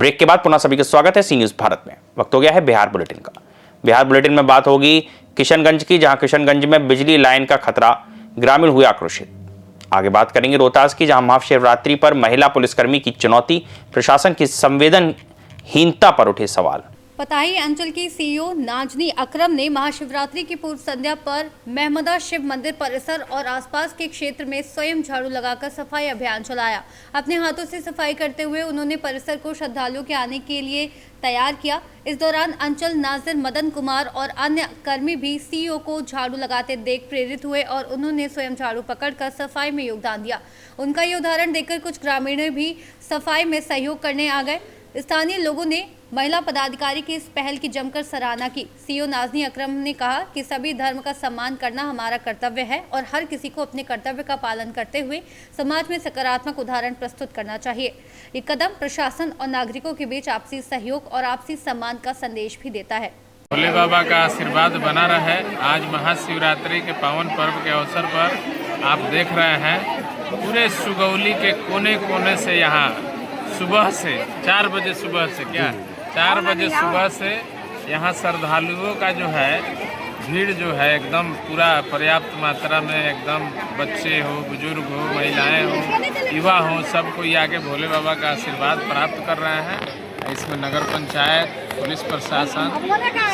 Break के बाद पुनः सभी का स्वागत है सी न्यूज भारत में। वक्त हो गया है बिहार बुलेटिन का। बिहार बुलेटिन में बात होगी किशनगंज की, जहां किशनगंज में बिजली लाइन का खतरा, ग्रामीण हुए आक्रोशित। आगे बात करेंगे रोहतास की, जहां महाशिवरात्रि पर महिला पुलिसकर्मी की चुनौती, प्रशासन की संवेदनहीनता पर उठे सवाल। पताही अंचल की सीईओ नाजनी अकरम ने महाशिवरात्रि की पूर्व संध्या पर महमदा शिव मंदिर परिसर और आसपास के क्षेत्र में स्वयं झाड़ू लगाकर सफाई अभियान चलाया। अपने हाथों से सफाई करते हुए उन्होंने परिसर को श्रद्धालुओं के आने के लिए तैयार किया। इस दौरान अंचल नाजिर मदन कुमार और अन्य कर्मी भी सीईओ को झाड़ू लगाते देख प्रेरित हुए और उन्होंने स्वयं झाड़ू पकड़कर सफाई में योगदान दिया। उनका ये उदाहरण देखकर कुछ ग्रामीण भी सफाई में सहयोग करने आ गए। स्थानीय लोगों ने महिला पदाधिकारी की इस पहल की जमकर सराहना की। सीईओ नाजनी अकरम ने कहा कि सभी धर्म का सम्मान करना हमारा कर्तव्य है और हर किसी को अपने कर्तव्य का पालन करते हुए समाज में सकारात्मक उदाहरण प्रस्तुत करना चाहिए। ये कदम प्रशासन और नागरिकों के बीच आपसी सहयोग और आपसी सम्मान का संदेश भी देता है। भोले बाबा का आशीर्वाद बना रहे। आज महाशिवरात्रि के पावन पर्व के अवसर पर आप देख रहे हैं पूरे सुगौली के कोने कोने से यहाँ सुबह से 4 बजे सुबह से यहाँ श्रद्धालुओं का जो है भीड़ जो है एकदम पूरा पर्याप्त मात्रा में, एकदम बच्चे हो, बुजुर्ग हो, महिलाएं हो, युवा हो, सब कोई आके भोले बाबा का आशीर्वाद प्राप्त कर रहे हैं। इसमें नगर पंचायत, पुलिस प्रशासन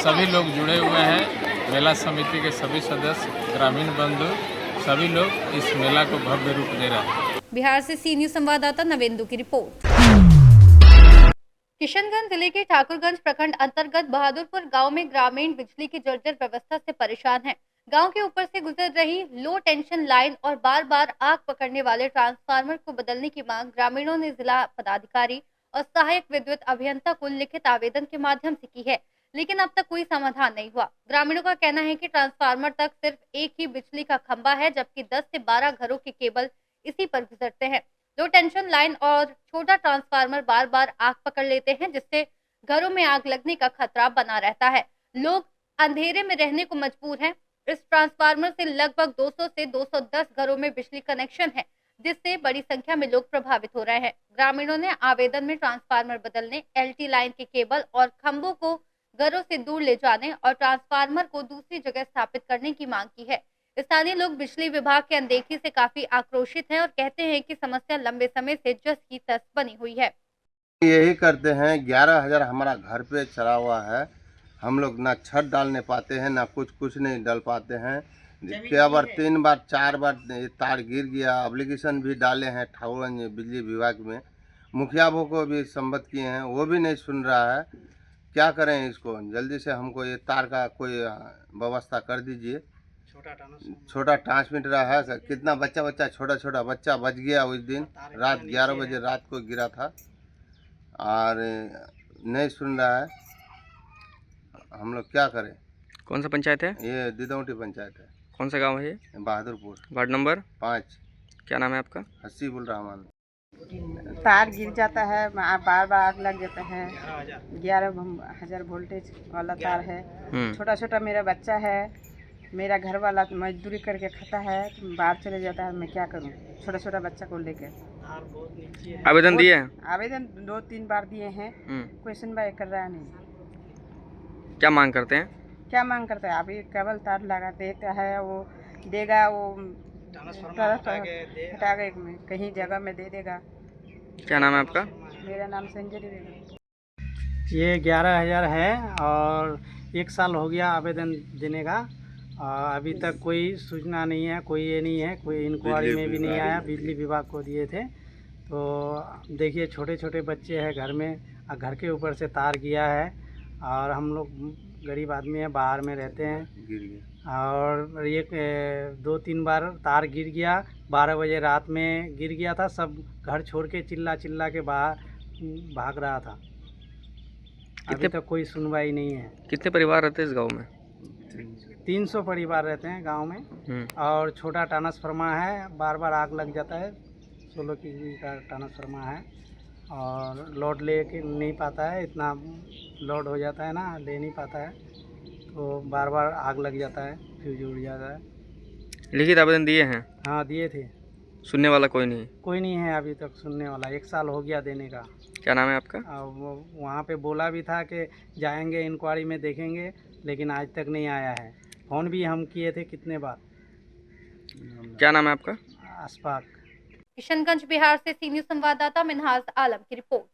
सभी लोग जुड़े हुए हैं। मेला समिति के सभी सदस्य, ग्रामीण बंधु सभी लोग इस मेला को भव्य रूप दे रहे हैं। बिहार से सी न्यूज संवाददाता नवेंदु की रिपोर्ट। किशनगंज जिले के ठाकुरगंज प्रखंड अंतर्गत बहादुरपुर गांव में ग्रामीण बिजली की जर्जर व्यवस्था से परेशान हैं। गांव के ऊपर से गुजर रही लो टेंशन लाइन और बार बार आग पकड़ने वाले ट्रांसफार्मर को बदलने की मांग ग्रामीणों ने जिला पदाधिकारी और सहायक विद्युत अभियंता को लिखित आवेदन के माध्यम से की है, लेकिन अब तक कोई समाधान नहीं हुआ। ग्रामीणों का कहना है कि ट्रांसफार्मर तक सिर्फ एक ही बिजली का खंभा है, जबकि 10 से 12 घरों के केबल इसी पर गुजरते हैं। लो टेंशन लाइन और छोटा ट्रांसफार्मर बार बार आग पकड़ लेते हैं, जिससे घरों में आग लगने का खतरा बना रहता है। लोग अंधेरे में रहने को मजबूर हैं। इस ट्रांसफार्मर से लगभग 200 से 210 घरों में बिजली कनेक्शन है, जिससे बड़ी संख्या में लोग प्रभावित हो रहे हैं। ग्रामीणों ने आवेदन में ट्रांसफार्मर बदलने, एलटी लाइन के केबल और खंभों को घरों से दूर ले जाने और ट्रांसफार्मर को दूसरी जगह स्थापित करने की मांग की है। स्थानीय लोग बिजली विभाग की अनदेखी से काफी आक्रोशित हैं और कहते हैं कि समस्या लंबे समय से जस की तस बनी हुई है। यही करते हैं, 11,000 हमारा घर पे चला हुआ है। हम लोग ना छत डालने पाते हैं, ना कुछ नहीं डाल पाते हैं। क्या बार 3 बार 4 बार तार गिर गया। एप्लीकेशन भी डाले हैं ठाकुरगंज बिजली विभाग में, मुखिया को भी संबद्ध किए हैं, वो भी नहीं सुन रहा है। क्या करें इसको? जल्दी से हमको ये तार का कोई व्यवस्था कर दीजिए। छोटा ट्रांसमीटर है, कितना बच्चा छोटा बच्चा बच गया उस दिन रात 11 बजे रात को गिरा था और नहीं सुन रहा है। हम लोग क्या करें? कौन सा पंचायत है? ये दिदौटी पंचायत है। कौन सा गांव है ये? Bahadurpur, ward number 5। क्या नाम है आपका? हसीबुल रहमान। तार गिर जाता है, बार बार आग लग जाता है। 11,000 वोल्टेज वाला तार है। छोटा मेरा बच्चा है, मेरा घर वाला मजदूरी करके खाता है, बाहर चले जाता है। मैं क्या करूं छोटा बच्चा को लेकर? आवेदन दिए हैं? आवेदन 2-3 बार दिए हैं, कोई सुनवाई कर रहा नहीं। क्या मांग करते हैं? क्या मांग करता है? अभी केबल तार लगा देता है, वो देगा, वो हटा के कहीं जगह में दे देगा। क्या नाम है आपका? मेरा नाम संजय देवी। ये 11,000 है और 1 साल हो गया आवेदन देने का। अभी तक कोई सूचना नहीं है, कोई ये नहीं है, कोई इंक्वायरी में भी नहीं आया। बिजली विभाग को दिए थे तो देखिए छोटे बच्चे हैं घर में, घर के ऊपर से तार गया है और हम लोग गरीब आदमी हैं, बाहर में रहते हैं और ये 2-3 बार तार गिर गया। 12 बजे रात में गिर गया था। सब घर छोड़ के चिल्ला के बाहर भाग रहा था। अभी तक कोई सुनवाई नहीं है। कितने परिवार रहते हैं इस गांव में? 300 परिवार रहते हैं गांव में और छोटा ट्रांसफार्मर है, बार बार आग लग जाता है। 16 केवी का ट्रांसफार्मर है और लोड ले के नहीं पाता है, इतना लोड हो जाता है ना, ले नहीं पाता है तो बार बार आग लग जाता है, फ्यूज उड़ जाता है। लिखित आवेदन दिए हैं? हाँ दिए थे। सुनने वाला कोई नहीं? कोई नहीं है अभी तक सुनने वाला। 1 साल हो गया देने का। क्या नाम है आपका? वहाँ पे बोला भी था कि जाएंगे इंक्वायरी में देखेंगे, लेकिन आज तक नहीं आया है। फ़ोन भी हम किए थे कितने बार। क्या नाम है आपका? अशफाक। किशनगंज बिहार से सी न्यूज संवाददाता मिनहाज आलम की रिपोर्ट।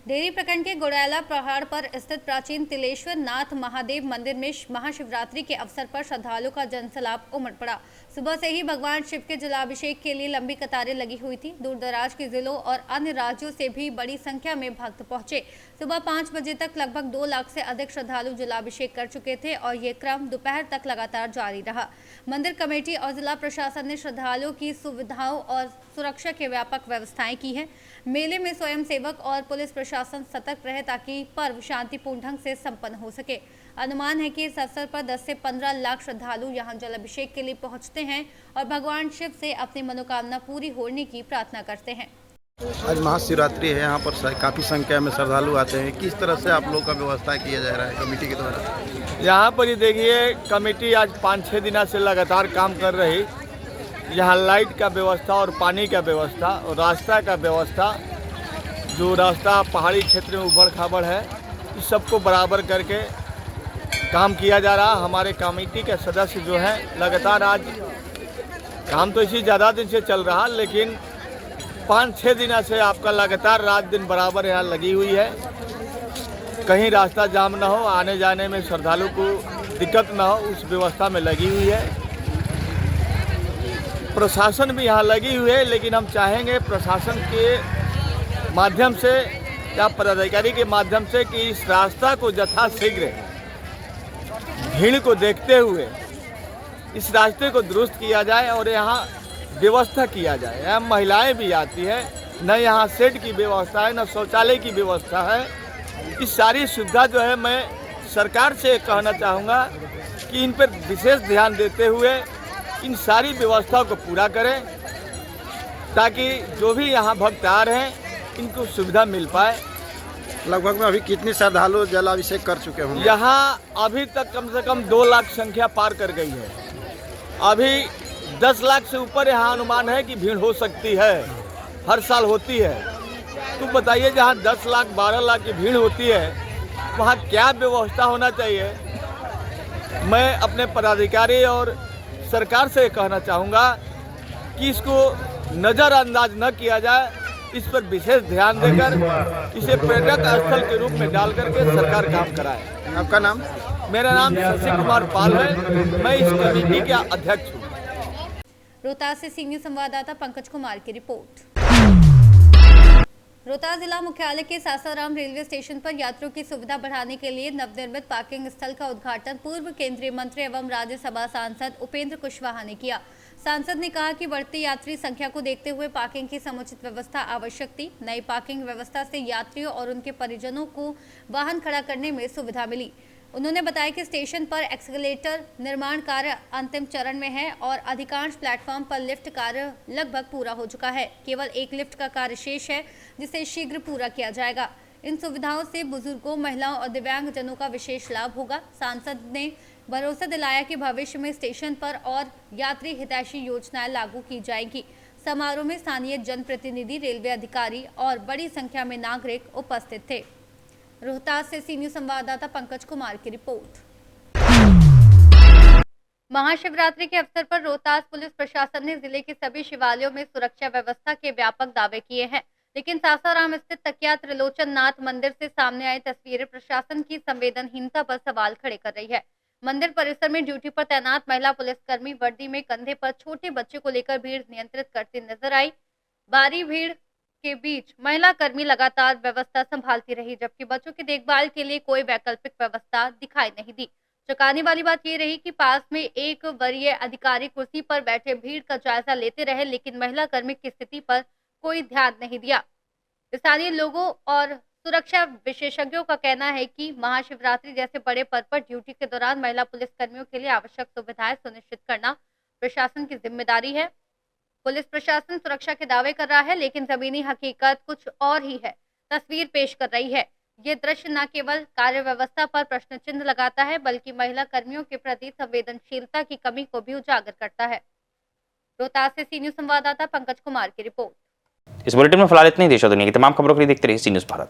डेरी प्रखंड के गुड़ैला पहाड़ पर स्थित प्राचीन तिलेश्वर नाथ महादेव मंदिर में महाशिवरात्रि के अवसर पर श्रद्धालुओं का जनसैलाब उमड़ पड़ा। सुबह से ही भगवान शिव के जलाभिषेक के लिए लंबी कतारें लगी हुई थी। दूर दराज के जिलों और अन्य राज्यों से भी बड़ी संख्या में भक्त पहुंचे। सुबह 5 बजे तक लगभग 2 लाख से अधिक श्रद्धालु जलाभिषेक कर चुके थे और ये क्रम दोपहर तक लगातार जारी रहा। मंदिर कमेटी और जिला प्रशासन ने श्रद्धालुओं की सुविधाओं और सुरक्षा के व्यापक व्यवस्थाएं की हैं। मेले में स्वयं सेवक और पुलिस प्रशासन सतर्क रहे ताकि पर्व शांतिपूर्ण ढंग से संपन्न हो सके। अनुमान है कि इस अवसर पर 10 से 15 लाख श्रद्धालु यहां जलाभिषेक के लिए पहुंचते हैं और भगवान शिव से अपनी मनोकामना पूरी होने की प्रार्थना करते हैं। आज महाशिवरात्रि है, यहाँ पर काफ़ी संख्या में श्रद्धालु आते हैं। किस तरह से आप लोगों का व्यवस्था किया जा रहा है कमेटी के द्वारा? यहाँ पर ही देखिए, कमेटी आज 5-6 दिनों से लगातार काम कर रही। यहाँ लाइट का व्यवस्था और पानी का व्यवस्था और रास्ता का व्यवस्था, जो रास्ता पहाड़ी क्षेत्र में उबड़ खाबड़ है, इस सबको बराबर करके काम किया जा रहा। हमारे कमेटी के सदस्य जो हैं लगातार, आज काम तो इसी ज़्यादा दिन से चल रहा, लेकिन 5-6 दिनों से आपका लगातार रात दिन बराबर यहाँ लगी हुई है। कहीं रास्ता जाम ना हो, आने जाने में श्रद्धालु को दिक्कत ना हो, उस व्यवस्था में लगी हुई है। प्रशासन भी यहाँ लगी हुई है, लेकिन हम चाहेंगे प्रशासन के माध्यम से या पदाधिकारी के माध्यम से कि इस रास्ता को यथाशीघ्र भीड़ को देखते हुए इस रास्ते को दुरुस्त किया जाए और यहाँ व्यवस्था किया जाए। यहाँ महिलाएं भी आती है, न यहाँ शेड की व्यवस्था है, न शौचालय की व्यवस्था है। इस सारी सुविधा जो है, मैं सरकार से कहना चाहूँगा कि इन पर विशेष ध्यान देते हुए इन सारी व्यवस्थाओं को पूरा करें, ताकि जो भी यहाँ भक्त आ रहे हैं इनको सुविधा मिल पाए। लगभग में अभी कितने श्रद्धालु जलाभिषेक कर चुके होंगे? यहाँ अभी तक कम से कम 2 लाख संख्या पार कर गई है। अभी 10 लाख से ऊपर यहाँ अनुमान है कि भीड़ हो सकती है, हर साल होती है। तो बताइए, जहाँ 10 लाख 12 लाख की भीड़ होती है, वहाँ क्या व्यवस्था होना चाहिए। मैं अपने पदाधिकारी और सरकार से कहना चाहूँगा कि इसको नज़रअंदाज न किया जाए, इस पर विशेष ध्यान देकर इसे पर्यटक स्थल के रूप में डाल करके सरकार काम कराए। आपका नाम? मेरा नाम शशि कुमार पाल है, मैं इस कमेटी का अध्यक्ष हूँ। रोहतास से सी न्यूज संवाददाता पंकज कुमार की रिपोर्ट। रोहतास जिला मुख्यालय के सासाराम रेलवे स्टेशन पर यात्रियों की सुविधा बढ़ाने के लिए नवनिर्मित पार्किंग स्थल का उद्घाटन पूर्व केंद्रीय मंत्री एवं राज्यसभा सांसद उपेंद्र कुशवाहा ने किया। सांसद ने कहा कि बढ़ती यात्री संख्या को देखते हुए पार्किंग की समुचित व्यवस्था आवश्यक थी। नई पार्किंग व्यवस्था से यात्रियों और उनके परिजनों को वाहन खड़ा करने में सुविधा मिली। उन्होंने बताया कि स्टेशन पर एक्सकलेटर निर्माण कार्य अंतिम चरण में है और अधिकांश प्लेटफॉर्म पर लिफ्ट कार्य लगभग पूरा हो चुका है। केवल एक लिफ्ट का कार्य शेष है, जिसे शीघ्र पूरा किया जाएगा। इन सुविधाओं से बुजुर्गों, महिलाओं और दिव्यांग जनों का विशेष लाभ होगा। सांसद ने भरोसा दिलाया कि भविष्य में स्टेशन पर और यात्री हितैषी योजनाएं लागू की जाएंगी। समारोह में स्थानीय जनप्रतिनिधि, रेलवे अधिकारी और बड़ी संख्या में नागरिक उपस्थित थे। रोहतास से सी न्यूज संवाददाता पंकज कुमार की रिपोर्ट। महाशिवरात्रि के अवसर पर रोहतास पुलिस प्रशासन ने जिले के सभी शिवालयों में सुरक्षा व्यवस्था के व्यापक दावे किए हैं, लेकिन सासाराम स्थित तकिया त्रिलोचन नाथ मंदिर से सामने आई तस्वीरें प्रशासन की संवेदनहीनता पर सवाल खड़े कर रही है। मंदिर परिसर में ड्यूटी पर तैनात महिला पुलिसकर्मी वर्दी में कंधे पर छोटे बच्चे को लेकर भीड़ नियंत्रित करती नजर आई। भारी भीड़ के बीच महिला कर्मी लगातार व्यवस्था संभालती रही, जबकि बच्चों की देखभाल के लिए कोई वैकल्पिक व्यवस्था दिखाई नहीं दी। चौंकाने वाली बात ये रही कि पास में एक वरीय अधिकारी कुर्सी पर बैठे भीड़ का जायजा लेते रहे, लेकिन महिला कर्मी की स्थिति पर कोई ध्यान नहीं दिया। स्थानीय लोगों और सुरक्षा विशेषज्ञों का कहना है कि महाशिवरात्रि जैसे बड़े पर्व पर ड्यूटी के दौरान महिला पुलिसकर्मियों के लिए आवश्यक सुविधाएं सुनिश्चित करना प्रशासन की जिम्मेदारी है। पुलिस प्रशासन सुरक्षा के दावे कर रहा है, लेकिन जमीनी हकीकत कुछ और ही है, तस्वीर पेश कर रही है। ये दृश्य न केवल कार्य व्यवस्था पर प्रश्न चिन्ह लगाता है, बल्कि महिला कर्मियों के प्रति संवेदनशीलता की कमी को भी उजागर करता है। रोहतास से सी न्यूज संवाददाता पंकज कुमार की रिपोर्ट। इस बुलेटिन में फिलहाल इतनी ही। देश और दुनिया की तमाम खबरों के लिए देखते रहिए सी न्यूज भारत।